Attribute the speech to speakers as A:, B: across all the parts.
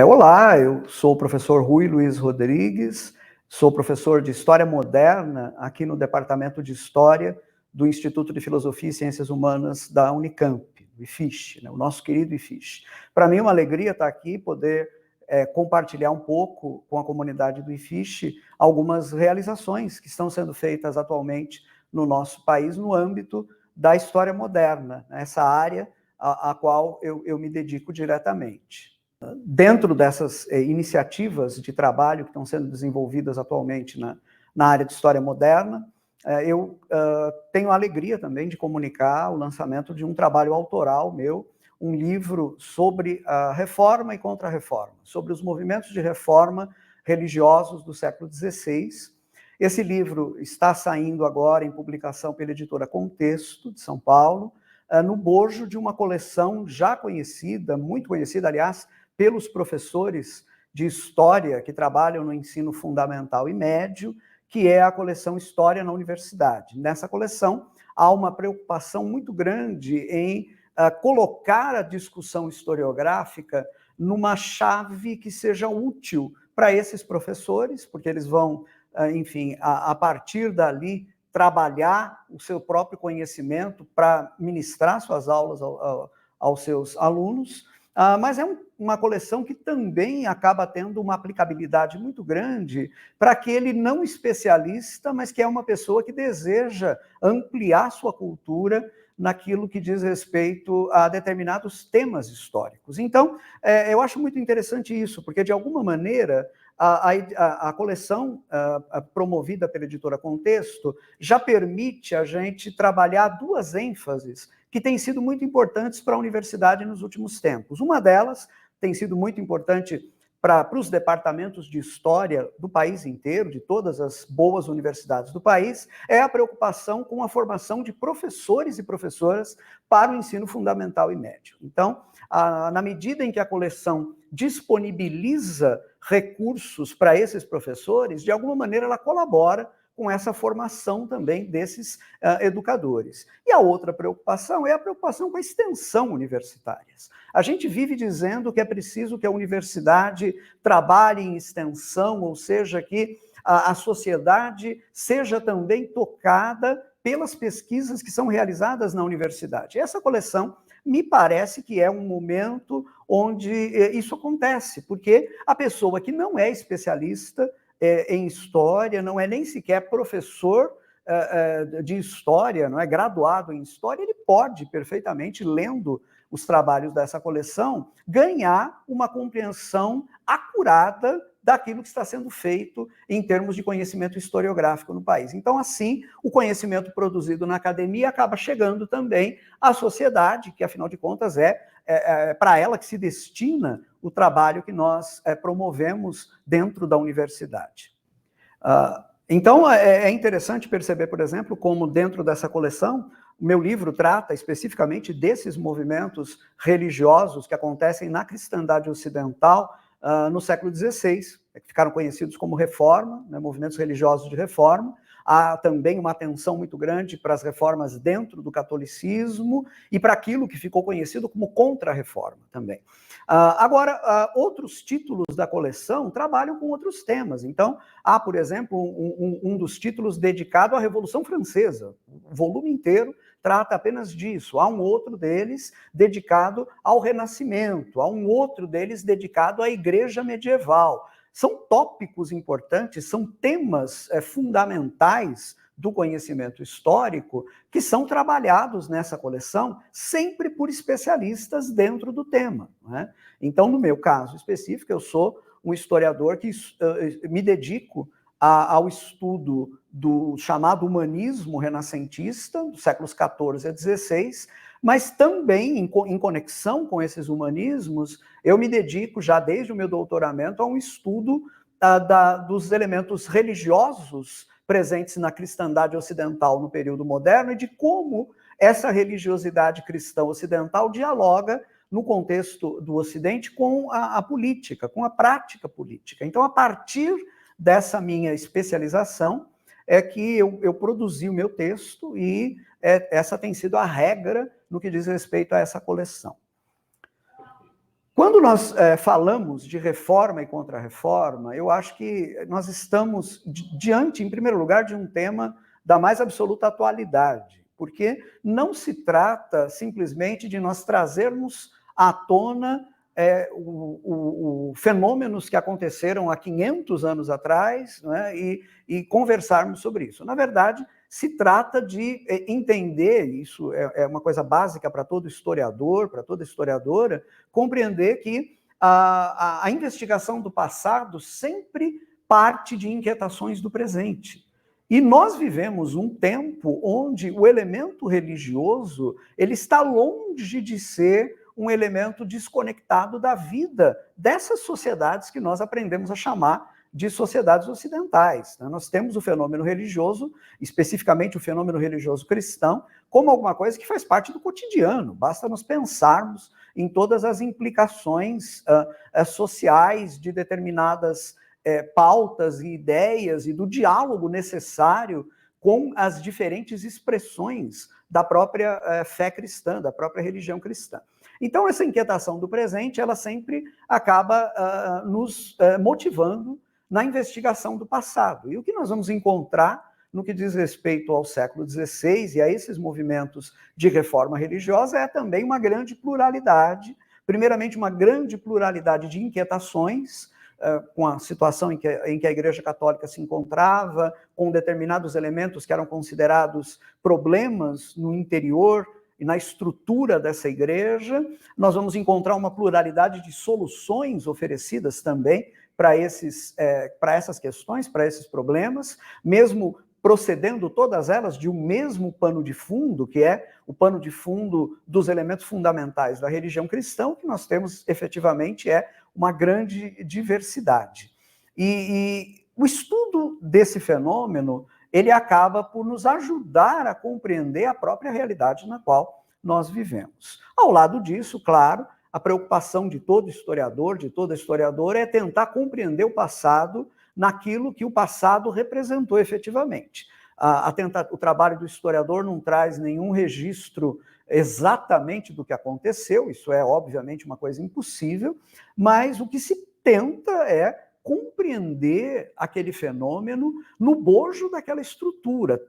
A: Olá, eu sou o professor Rui Luiz Rodrigues, sou professor de História Moderna aqui no Departamento de História do Instituto de Filosofia e Ciências Humanas da Unicamp, o IFISH, né, o nosso querido IFISH. Para mim é uma alegria estar aqui, poder compartilhar um pouco com a comunidade do IFISH algumas realizações que estão sendo feitas atualmente no nosso país no âmbito da história moderna, essa área a qual eu me dedico diretamente. Dentro dessas iniciativas de trabalho que estão sendo desenvolvidas atualmente na área de história moderna, eu tenho a alegria também de comunicar o lançamento de um trabalho autoral meu, um livro sobre a reforma e contra-reforma, sobre os movimentos de reforma religiosos do século XVI. Esse livro está saindo agora em publicação pela editora Contexto, de São Paulo, no bojo de uma coleção já conhecida, muito conhecida, aliás, pelos professores de história que trabalham no ensino fundamental e médio, que é a coleção História na Universidade. Nessa coleção, há uma preocupação muito grande em colocar a discussão historiográfica numa chave que seja útil para esses professores, porque eles vão, enfim, a partir dali, trabalhar o seu próprio conhecimento para ministrar suas aulas aos seus alunos, mas é uma coleção que também acaba tendo uma aplicabilidade muito grande para aquele não especialista, mas que é uma pessoa que deseja ampliar sua cultura naquilo que diz respeito a determinados temas históricos. Então, eu acho muito interessante isso, porque, de alguma maneira, a coleção promovida pela editora Contexto já permite a gente trabalhar duas ênfases que têm sido muito importantes para a universidade nos últimos tempos. Uma delas tem sido muito importante para os departamentos de história do país inteiro, de todas as boas universidades do país, é a preocupação com a formação de professores e professoras para o ensino fundamental e médio. Então, na medida em que a coleção disponibiliza recursos para esses professores, de alguma maneira ela colabora com essa formação também desses educadores. E a outra preocupação é a preocupação com a extensão universitária. A gente vive dizendo que é preciso que a universidade trabalhe em extensão, ou seja, que a sociedade seja também tocada pelas pesquisas que são realizadas na universidade. Essa coleção me parece que é um momento onde isso acontece, porque a pessoa que não é especialista em história, não é nem sequer professor de história, não é graduado em história, ele pode perfeitamente, lendo os trabalhos dessa coleção, ganhar uma compreensão acurada daquilo que está sendo feito em termos de conhecimento historiográfico no país. Então, assim, o conhecimento produzido na academia acaba chegando também à sociedade, que, afinal de contas, é para ela que se destina o trabalho que nós promovemos dentro da universidade. Então, é interessante perceber, por exemplo, como dentro dessa coleção, o meu livro trata especificamente desses movimentos religiosos que acontecem na cristandade ocidental no século XVI, que ficaram conhecidos como reforma, né, movimentos religiosos de reforma. Há também uma atenção muito grande para as reformas dentro do catolicismo e para aquilo que ficou conhecido como contra-reforma também. Agora, outros títulos da coleção trabalham com outros temas. Então, há, por exemplo, um dos títulos dedicado à Revolução Francesa. O volume inteiro trata apenas disso. Há um outro deles dedicado ao Renascimento. Há um outro deles dedicado à Igreja Medieval. São tópicos importantes, são temas fundamentais do conhecimento histórico que são trabalhados nessa coleção sempre por especialistas dentro do tema, né? Então, no meu caso específico, eu sou um historiador que me dedico ao estudo do chamado humanismo renascentista, dos séculos XIV a XVI, mas também, em conexão com esses humanismos, eu me dedico, já desde o meu doutoramento, a um estudo dos elementos religiosos presentes na cristandade ocidental no período moderno e de como essa religiosidade cristã ocidental dialoga no contexto do Ocidente com a política, com a prática política. Então, a partir dessa minha especialização, é que eu produzi o meu texto e essa tem sido a regra no que diz respeito a essa coleção. Quando nós falamos de reforma e contra-reforma, eu acho que nós estamos diante, em primeiro lugar, de um tema da mais absoluta atualidade, porque não se trata simplesmente de nós trazermos à tona fenômenos que aconteceram há 500 anos atrás, né, e conversarmos sobre isso. Na verdade, se trata de entender, isso é uma coisa básica para todo historiador, para toda historiadora, compreender que a investigação do passado sempre parte de inquietações do presente. E nós vivemos um tempo onde o elemento religioso ele está longe de ser um elemento desconectado da vida dessas sociedades que nós aprendemos a chamar de sociedades ocidentais. Nós temos o fenômeno religioso, especificamente o fenômeno religioso cristão, como alguma coisa que faz parte do cotidiano. Basta nós pensarmos em todas as implicações sociais de determinadas pautas e ideias e do diálogo necessário com as diferentes expressões da própria fé cristã, da própria religião cristã. Então, essa inquietação do presente, ela sempre acaba nos motivando na investigação do passado. E o que nós vamos encontrar no que diz respeito ao século XVI e a esses movimentos de reforma religiosa é também uma grande pluralidade, primeiramente uma grande pluralidade de inquietações, com a situação em que a Igreja Católica se encontrava, com determinados elementos que eram considerados problemas no interior e na estrutura dessa igreja. Nós vamos encontrar uma pluralidade de soluções oferecidas também para essas questões, para esses problemas, mesmo procedendo todas elas de um mesmo pano de fundo, que é o pano de fundo dos elementos fundamentais da religião cristã, que nós temos efetivamente uma grande diversidade. E o estudo desse fenômeno, ele acaba por nos ajudar a compreender a própria realidade na qual nós vivemos. Ao lado disso, claro, a preocupação de todo historiador, de toda historiadora, é tentar compreender o passado naquilo que o passado representou efetivamente. O trabalho do historiador não traz nenhum registro exatamente do que aconteceu, isso é obviamente uma coisa impossível, mas o que se tenta é compreender aquele fenômeno no bojo daquela estrutura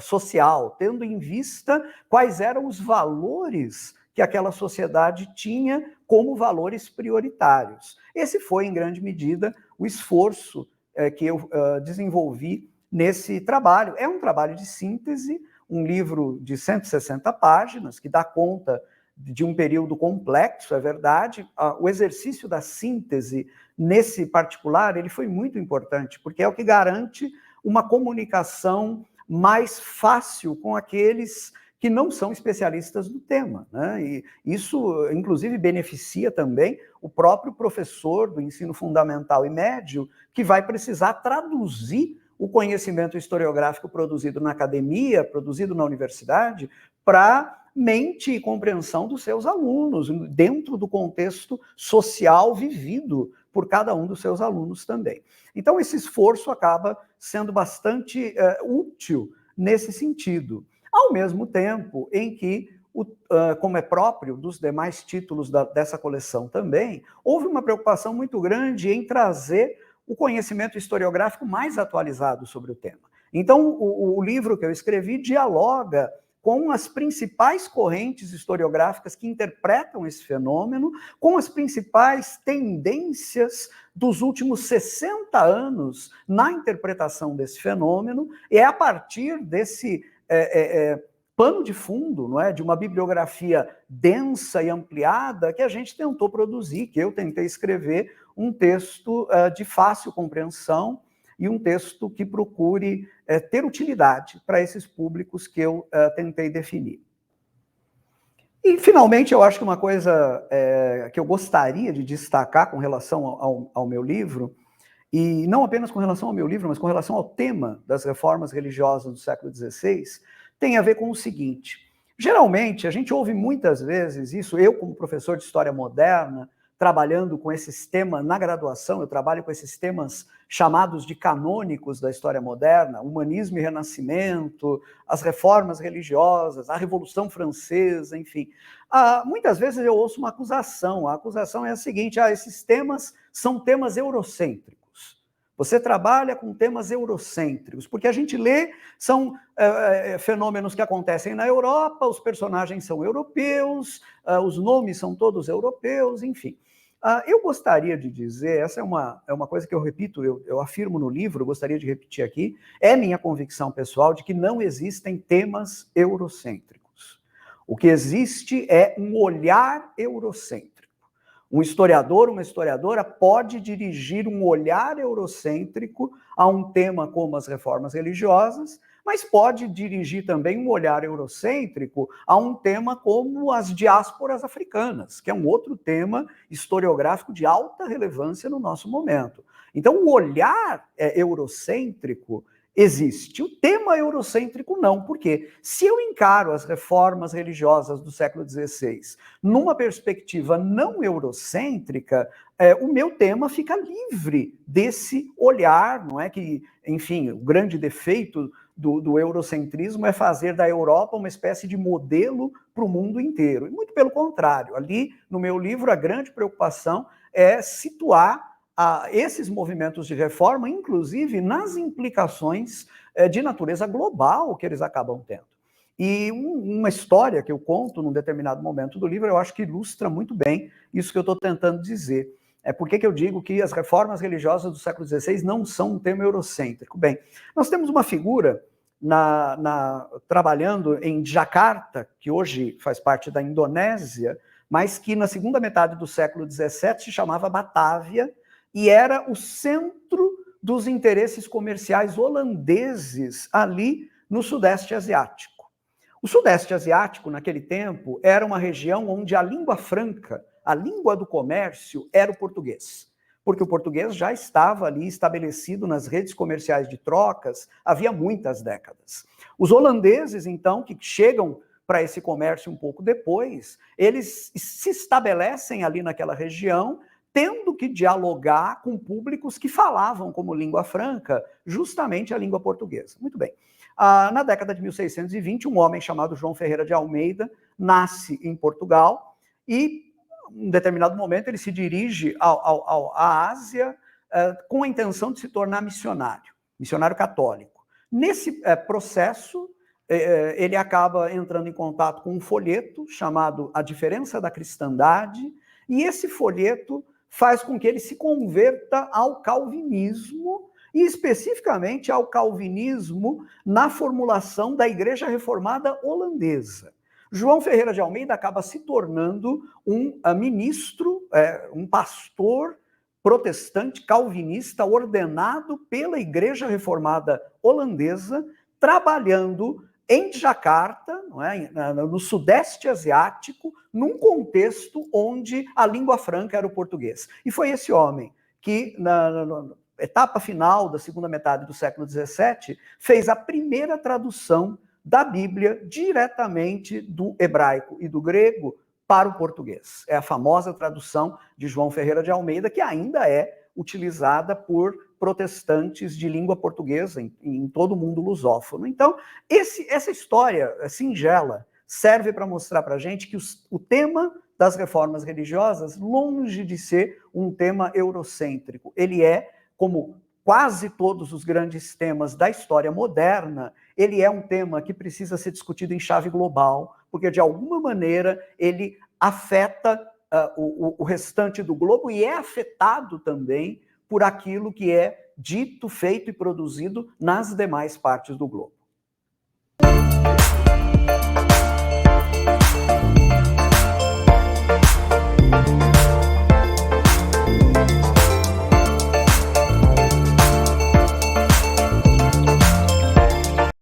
A: social, tendo em vista quais eram os valores que aquela sociedade tinha como valores prioritários. Esse foi, em grande medida, o esforço que eu desenvolvi nesse trabalho. É um trabalho de síntese, um livro de 160 páginas, que dá conta de um período complexo, é verdade. O exercício da síntese, nesse particular, ele foi muito importante, porque é o que garante uma comunicação mais fácil com aqueles que não são especialistas do tema, né? E isso, inclusive, beneficia também o próprio professor do ensino fundamental e médio, que vai precisar traduzir o conhecimento historiográfico produzido na academia, produzido na universidade, para mente e compreensão dos seus alunos, dentro do contexto social vivido por cada um dos seus alunos também. Então, esse esforço acaba sendo bastante útil nesse sentido. Ao mesmo tempo em que, como é próprio dos demais títulos dessa coleção também, houve uma preocupação muito grande em trazer o conhecimento historiográfico mais atualizado sobre o tema. Então, o livro que eu escrevi dialoga com as principais correntes historiográficas que interpretam esse fenômeno, com as principais tendências dos últimos 60 anos na interpretação desse fenômeno, e é a partir desse pano de fundo, não é, de uma bibliografia densa e ampliada, que a gente tentou produzir, que eu tentei escrever um texto de fácil compreensão e um texto que procure ter utilidade para esses públicos que eu tentei definir. E, finalmente, eu acho que uma coisa que eu gostaria de destacar com relação ao meu livro, e não apenas com relação ao meu livro, mas com relação ao tema das reformas religiosas do século XVI, tem a ver com o seguinte: geralmente, a gente ouve muitas vezes isso, eu como professor de História Moderna, trabalhando com esses temas na graduação, eu trabalho com esses temas chamados de canônicos da história moderna, humanismo e renascimento, as reformas religiosas, a Revolução Francesa, enfim. Muitas vezes eu ouço uma acusação, a acusação é a seguinte, esses temas são temas eurocêntricos. Você trabalha com temas eurocêntricos, porque a gente lê, são fenômenos que acontecem na Europa, os personagens são europeus, os nomes são todos europeus, enfim. Eu gostaria de dizer, essa é uma coisa que eu repito, eu afirmo no livro, gostaria de repetir aqui, é minha convicção pessoal de que não existem temas eurocêntricos. O que existe é um olhar eurocêntrico. Um historiador, uma historiadora pode dirigir um olhar eurocêntrico a um tema como as reformas religiosas, mas pode dirigir também um olhar eurocêntrico a um tema como as diásporas africanas, que é um outro tema historiográfico de alta relevância no nosso momento. Então, o olhar eurocêntrico existe. O tema eurocêntrico não, porque se eu encaro as reformas religiosas do século XVI numa perspectiva não eurocêntrica, o meu tema fica livre desse olhar, não é que, enfim, o grande defeito do eurocentrismo é fazer da Europa uma espécie de modelo para o mundo inteiro. E muito pelo contrário, ali no meu livro a grande preocupação é situar esses movimentos de reforma, inclusive nas implicações de natureza global que eles acabam tendo. E uma história que eu conto num determinado momento do livro, eu acho que ilustra muito bem isso que eu estou tentando dizer. Por que eu digo que as reformas religiosas do século XVI não são um tema eurocêntrico? Bem, nós temos uma figura trabalhando em Jakarta, que hoje faz parte da Indonésia, mas que na segunda metade do século XVII se chamava Batávia, e era o centro dos interesses comerciais holandeses ali no Sudeste Asiático. O Sudeste Asiático, naquele tempo, era uma região onde a língua franca, a língua do comércio, era o português. Porque o português já estava ali estabelecido nas redes comerciais de trocas havia muitas décadas. Os holandeses, então, que chegam para esse comércio um pouco depois, eles se estabelecem ali naquela região, tendo que dialogar com públicos que falavam como língua franca justamente a língua portuguesa. Muito bem. Na década de 1620, um homem chamado João Ferreira de Almeida nasce em Portugal e, em um determinado momento, ele se dirige à Ásia com a intenção de se tornar missionário católico. Nesse processo, ele acaba entrando em contato com um folheto chamado A Diferença da Cristandade, e esse folheto faz com que ele se converta ao calvinismo, e especificamente ao calvinismo na formulação da Igreja Reformada Holandesa. João Ferreira de Almeida acaba se tornando um ministro, um pastor protestante calvinista ordenado pela Igreja Reformada Holandesa, trabalhando em Jakarta, não é? No Sudeste Asiático, num contexto onde a língua franca era o português. E foi esse homem que, na etapa final da segunda metade do século XVII, fez a primeira tradução da Bíblia diretamente do hebraico e do grego para o português. É a famosa tradução de João Ferreira de Almeida, que ainda é utilizada por protestantes de língua portuguesa em todo o mundo lusófono. Então, essa história singela serve para mostrar para a gente que o tema das reformas religiosas, longe de ser um tema eurocêntrico, ele é, como quase todos os grandes temas da história moderna, ele é um tema que precisa ser discutido em chave global, porque, de alguma maneira, ele afeta o restante do globo e é afetado também por aquilo que é dito, feito e produzido nas demais partes do globo.